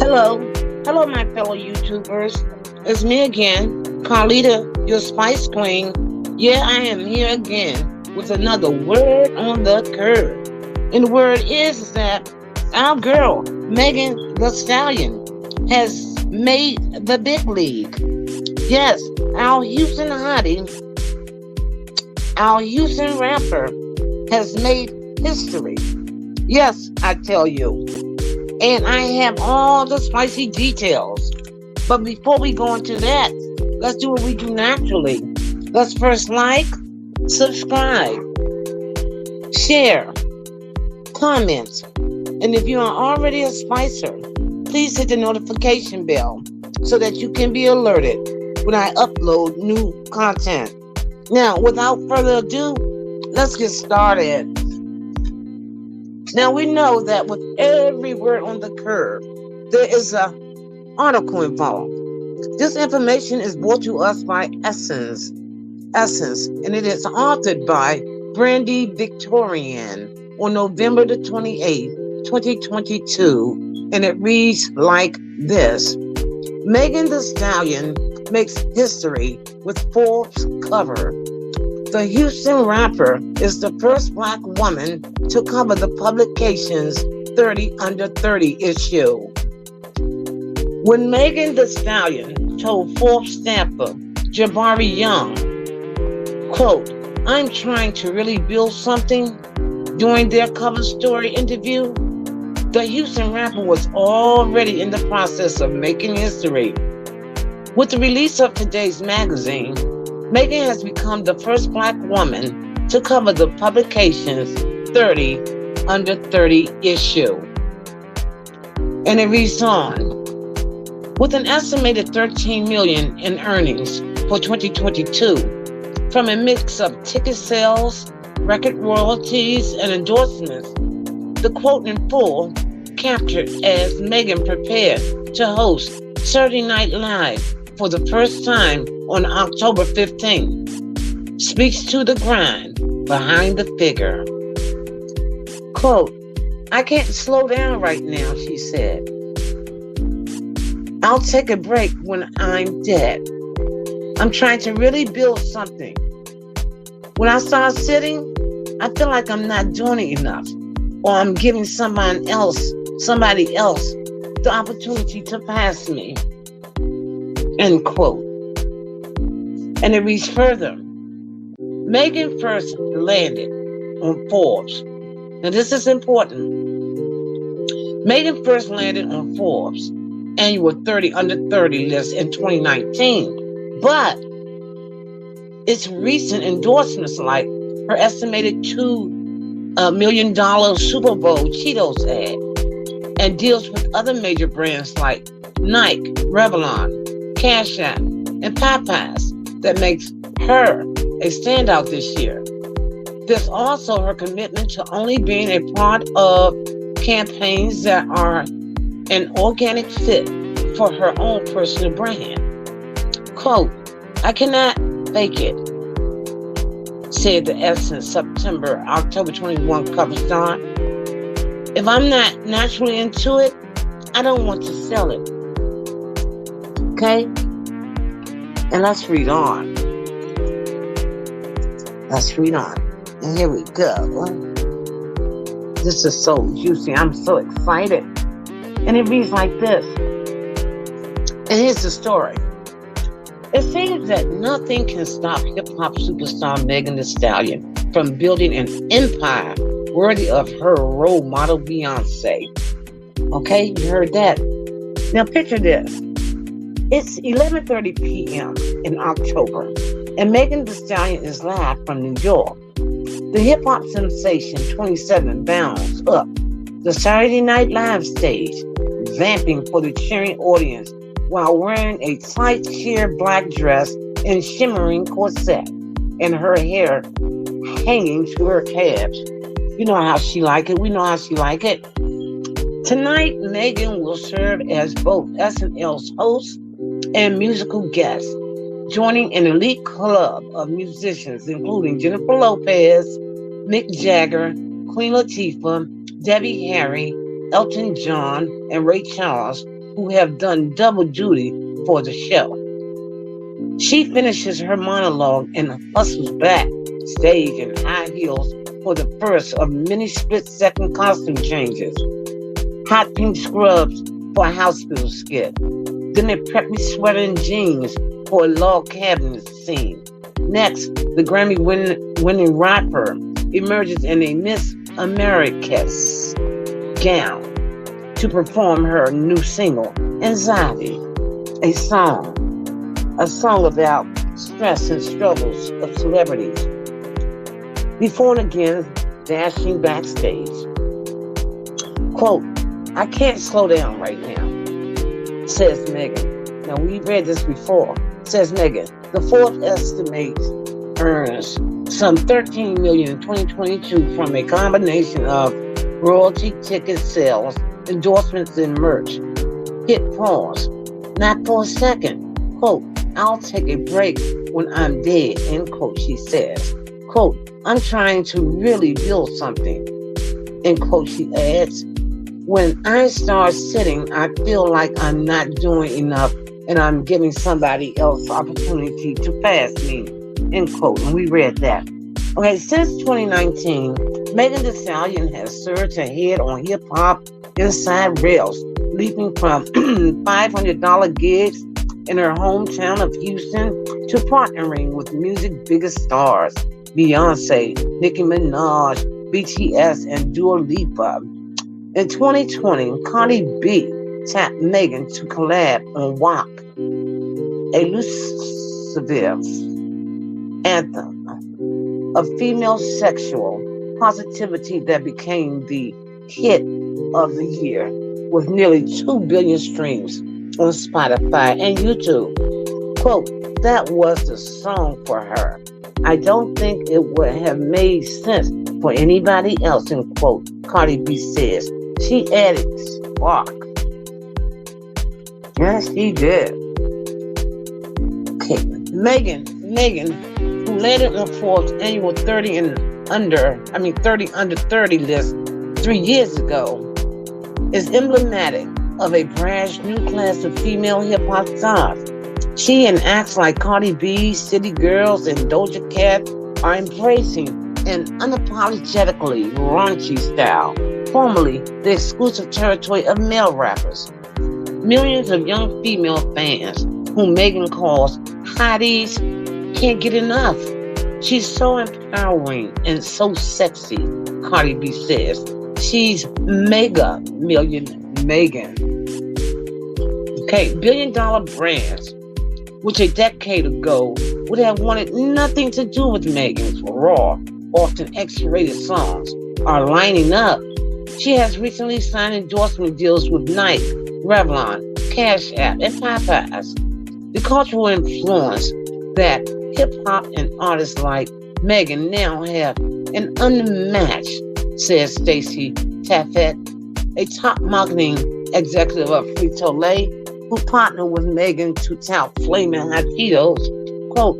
Hello, hello, my fellow YouTubers. It's me again, Carlita, your Spice Queen. Yeah, I am here again with another word on the curve. And the word is that our girl, Megan Thee Stallion, has made the big league. Yes, our Houston hottie, our Houston rapper, has made history. Yes, I tell you. And I have all the spicy details. But before we go into that, let's do what we do naturally. Let's first like, subscribe, share, comment. And if you are already a Spicer, please hit the notification bell so that you can be alerted when I upload new content. Now, without further ado, let's get started. Now, we know that with every word on the curve, there is an article involved. This information is brought to us by Essence, and it is authored by Brandy Victorian on November the 28th, 2022, and it reads like this. Megan Thee Stallion makes history with Forbes cover. The Houston rapper is the first Black woman to cover the publication's 30 Under 30 issue. When Megan Thee Stallion told Forbes staffer Jabari Young, quote, "I'm trying to really build something," during their cover story interview, the Houston rapper was already in the process of making history. With the release of today's magazine, Megan has become the first Black woman to cover the publication's 30 Under 30 issue. And it reads on, with an estimated $13 million in earnings for 2022 from a mix of ticket sales, record royalties, and endorsements, the quote in full captured as Megan prepared to host Saturday Night Live for the first time on October 15th, speaks to the grind behind the figure. Quote, "I can't slow down right now," she said. "I'll take a break when I'm dead. I'm trying to really build something. When I start sitting, I feel like I'm not doing enough, or I'm giving somebody else the opportunity to pass me." End quote. And it reads further. Megan first landed on Forbes. Now this is important. Megan first landed on Forbes annual 30 Under 30 list in 2019. But its recent endorsements, like her estimated $2 million Super Bowl Cheetos ad, and deals with other major brands like Nike, Revlon, Cash App, and Popeyes, that makes her a standout this year. There's also her commitment to only being a part of campaigns that are an organic fit for her own personal brand. Quote, "I cannot fake it," said the Essence October 21 cover star. "If I'm not naturally into it, I don't want to sell it." Okay? And let's read on. And here we go. This is so juicy. I'm so excited. And it reads like this. And here's the story. It seems that nothing can stop hip-hop superstar Megan Thee Stallion from building an empire worthy of her role model Beyonce. Okay, you heard that. Now picture this. It's 11:30 p.m. in October, and Megan Thee Stallion is live from New York. The hip-hop sensation 27 bounds up the Saturday Night Live stage, vamping for the cheering audience while wearing a tight sheer black dress and shimmering corset, and her hair hanging to her calves. You know how she like it. We know how she like it. Tonight, Megan will serve as both SNL's host and musical guest, joining an elite club of musicians including Jennifer Lopez, Mick Jagger, Queen Latifah, Debbie Harry, Elton John, and Ray Charles, who have done double duty for the show. She finishes her monologue and hustles back stage in high heels for the first of many split-second costume changes. Hot pink scrubs for a hospital skit. Then a preppy sweater and jeans for a log cabin scene. Next, the Grammy-winning rapper emerges in a Miss Americas gown to perform her new single, Anxiety, a song about stress and struggles of celebrities. Before and again, dashing backstage. Quote, I can't slow down right now, says Megan. Now, we read this before. Says Megan, the Forbes estimate earns some $13 million in 2022 from a combination of royalty ticket sales, endorsements, and merch. Hit pause. Not for a second. Quote, I'll take a break when I'm dead, end quote, she says. Quote, I'm trying to really build something, end quote, she adds. When I start sitting, I feel like I'm not doing enough and I'm giving somebody else opportunity to pass me, end quote. And we read that. Okay, since 2019, Megan Thee Stallion has surged ahead on hip-hop inside rails, leaping from $500 gigs in her hometown of Houston to partnering with music biggest stars, Beyonce, Nicki Minaj, BTS, and Dua Lipa. In 2020, Cardi B tapped Megan to collab on WAP, a lascivious anthem of female sexual positivity that became the hit of the year with nearly 2 billion streams on Spotify and YouTube. Quote, that was the song for her. I don't think it would have made sense for anybody else, end quote, Cardi B says. She added spark. Yes, he did. Okay, Megan, who landed on Forbes' annual 30 under 30 list 3 years ago, is emblematic of a brand new class of female hip-hop stars. She and acts like Cardi B, City Girls, and Doja Cat are embracing an unapologetically raunchy style, formerly the exclusive territory of male rappers. Millions of young female fans, whom Megan calls hotties, can't get enough. She's so empowering and so sexy, Cardi B says. She's mega million Megan. Okay, billion-dollar brands, which a decade ago would have wanted nothing to do with Megan's raw, often X-rated songs, are lining up. She has recently signed endorsement deals with Nike, Revlon, Cash App, and Popeyes. The cultural influence that hip-hop and artists like Megan now have an unmatched, says Stacey Taffet, a top marketing executive of Frito-Lay, who partnered with Megan to tout Flamin' Hot Cheetos. Quote,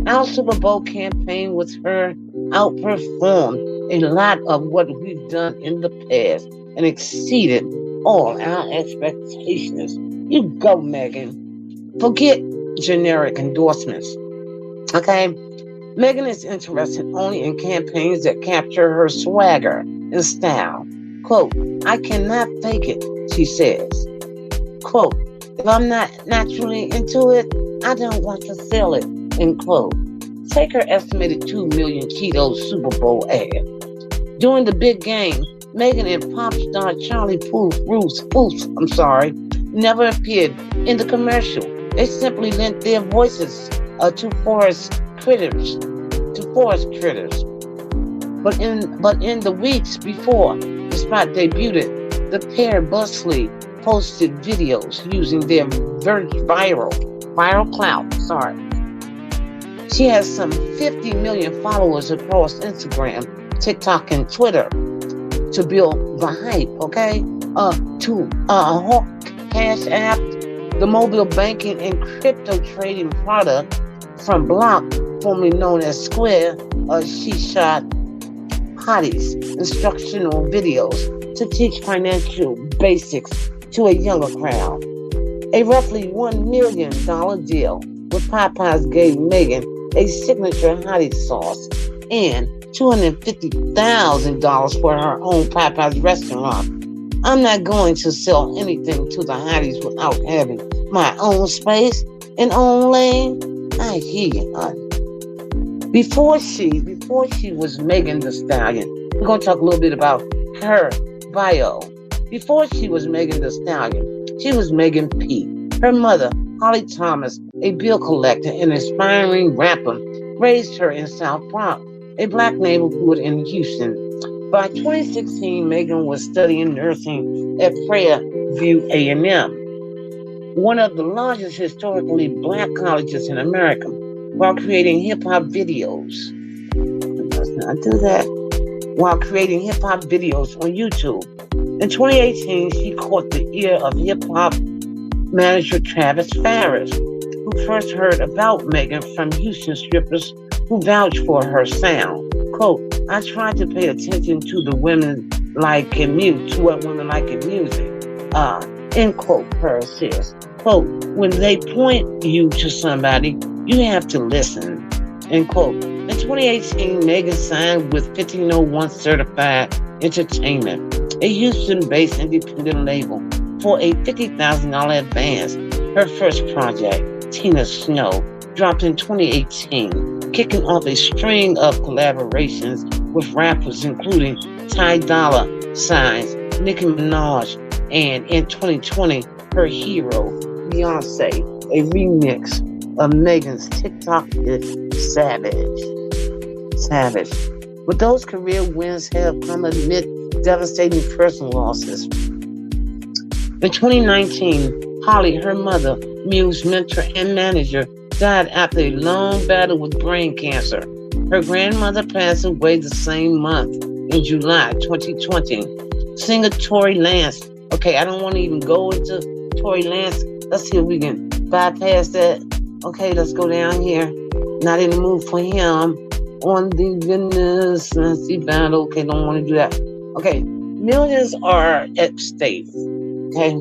our Super Bowl campaign with her outperformed a lot of what we've done in the past and exceeded all our expectations. You go, Megan. Forget generic endorsements. Okay? Megan is interested only in campaigns that capture her swagger and style. Quote, I cannot fake it, she says. Quote, if I'm not naturally into it, I don't want to sell it, end quote. Take her estimated 2 million Cheetos Super Bowl ad. During the big game, Megan and pop star Charlie Puth never appeared in the commercial. They simply lent their voices to forest critters. But in the weeks before the spot debuted, the pair bustily posted videos using their viral clout. She has some 50 million followers across Instagram, TikTok, and Twitter to build the hype, okay? Hawk Cash App, the mobile banking and crypto trading product from Block, formerly known as Square, she shot hotties instructional videos to teach financial basics to a younger crowd. A roughly $1 million deal with Popeyes gave Megan a signature hottie sauce and $250,000 for her own Popeyes restaurant. I'm not going to sell anything to the hotties without having my own space and own lane. I hear you, honey. Before she was Megan Thee Stallion, we're going to talk a little bit about her bio. Before she was Megan Thee Stallion, she was Megan P. Her mother, Holly Thomas, a bill collector and aspiring rapper, raised her in South Bronx, a black neighborhood in Houston. By 2016, Megan was studying nursing at Fairview A&M, one of the largest historically black colleges in America, while creating hip-hop videos. Let's not do that. While creating hip-hop videos on YouTube. In 2018, she caught the ear of hip-hop manager Travis Farris, who first heard about Megan from Houston strippers who vouched for her sound. Quote, I tried to pay attention to the women like in music, to what women like in music. End quote, her says. Quote, when they point you to somebody, you have to listen. End quote. In 2018, Megan signed with 1501 Certified Entertainment, a Houston-based independent label, for a $50,000 advance. Her first project, Tina Snow, dropped in 2018, kicking off a string of collaborations with rappers including Ty Dolla $ign, Nicki Minaj, and in 2020, her hero, Beyonce, a remix of Megan's TikTok hit Savage. With those career wins have come amid devastating personal losses. In 2019, Holly, her mother, muse, mentor, and manager, died after a long battle with brain cancer. Her grandmother passed away the same month in July 2020. Singer Tory Lanez. Okay, I don't want to even go into Tory Lanez. Let's see if we can bypass that. Okay, let's go down here. Not in the mood for him. On the goodness, Nancy battle. Okay, don't want to do that. Okay, millions are at stake. Okay,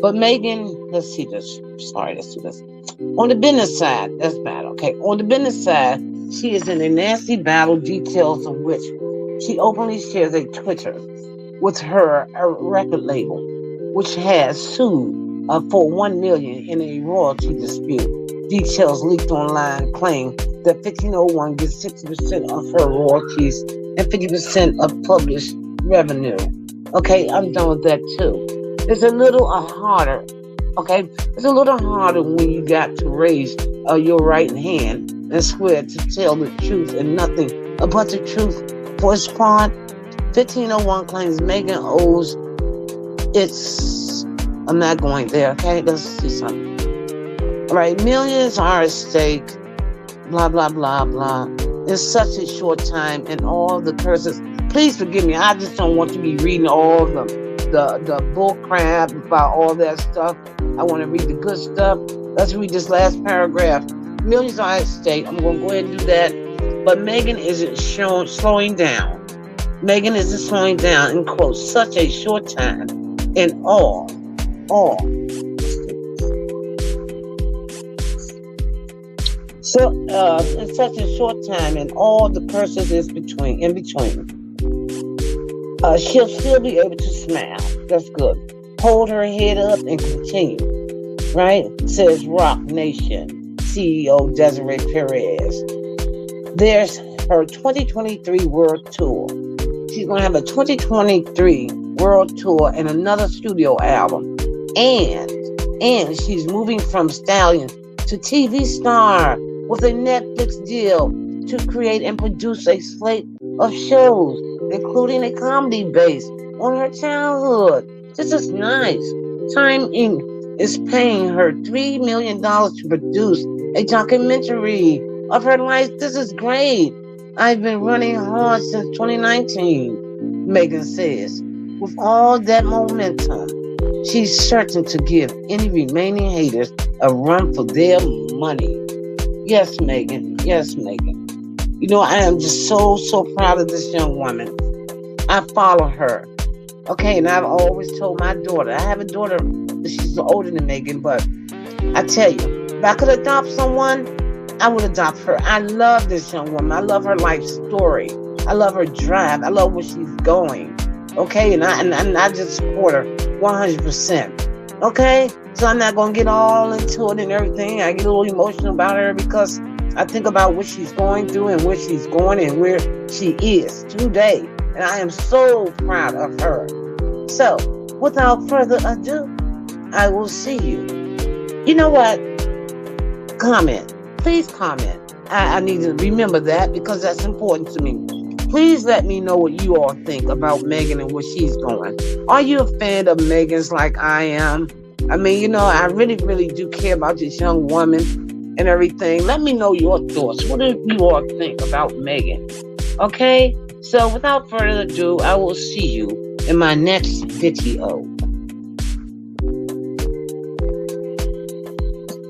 but Megan, let's see this. Sorry, let's do this. On the business side, that's bad. Okay, on the business side, she is in a nasty battle, details of which she openly shares a Twitter with her record label, which has sued for $1 million in a royalty dispute. Details leaked online claim that 1501 gets 60% of her royalties and 50% of published revenue. Okay, I'm done with that too. It's a little harder. Okay, it's a little harder when you got to raise your right hand and swear to tell the truth and nothing but the truth. For its part, 1501 claims Megan owes its. I'm not going there. Okay, let's see something. All right, millions are at stake. Blah blah blah blah. In such a short time, and all the curses. Please forgive me. I just don't want to be reading all the bull crap about all that stuff. I want to read the good stuff. Let's read this last paragraph. Millions are at stake. I'm going to go ahead and do that. But Megan isn't slowing down. Megan isn't slowing down in quote such a short time, and all. So in such a short time, and all the curses in between. She'll still be able to smile. That's good. Hold her head up and continue. Right? Says Rock Nation CEO Desiree Perez. There's her 2023 World Tour. She's going to have a 2023 World Tour and another studio album. And she's moving from stallion to TV star with a Netflix deal to create and produce a slate of shows, including a comedy based on her childhood. This is nice. Time Inc. is paying her $3 million to produce a documentary of her life. This is great. I've been running hard since 2019, Megan says. With all that momentum, she's certain to give any remaining haters a run for their money. Yes, Megan. Yes, Megan. You know, I am just so proud of this young woman. I follow her. Okay, and I've always told my daughter, I have a daughter, she's older than Megan, but I tell you, if I could adopt someone, I would adopt her. I love this young woman. I love her life story. I love her drive. I love where she's going. Okay, and I just support her 100%. Okay, so I'm not gonna get all into it and everything. I get a little emotional about her because I think about what she's going through and where she's going and where she is today. And I am so proud of her. So, without further ado, I will see you. You know what? Comment. Please comment. I need to remember that because that's important to me. Please let me know what you all think about Megan and where she's going. Are you a fan of Megan's like I am? I mean, you know, I really, really do care about this young woman and everything. Let me know your thoughts. What do you all think about Megan? Okay? So without further ado, I will see you in my next video.